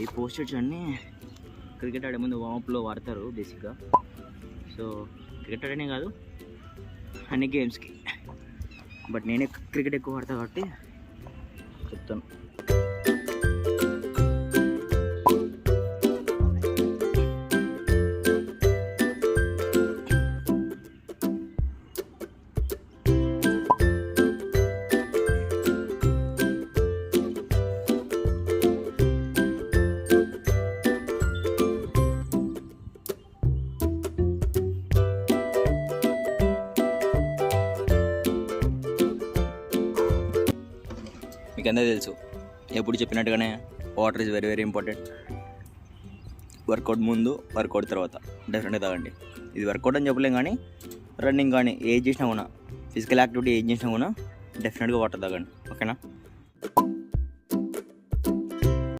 ఈ పోస్టర్స్ అన్నీ క్రికెట్ ఆడే ముందు వార్మప్లో వాడతారు బేసిక్గా. సో క్రికెట్ ఆడనే కాదు అన్ని గేమ్స్కి, బట్ నేనే క్రికెట్ ఎక్కువ వాడతా కాబట్టి చెప్తాను. మీకు అందరూ తెలుసు, ఎప్పుడు చెప్పినట్టుగానే water is very very important. Workout ముందు, వర్కౌట్ తర్వాత డెఫినెట్గా తాగండి. ఇది వర్కౌట్ అని చెప్పలేం కానీ రన్నింగ్ కానీ ఏది చేసినా కూడా, ఫిజికల్ యాక్టివిటీ ఏది చేసినా కూడా డెఫినెట్గా వాటర్ తాగండి. ఓకేనా?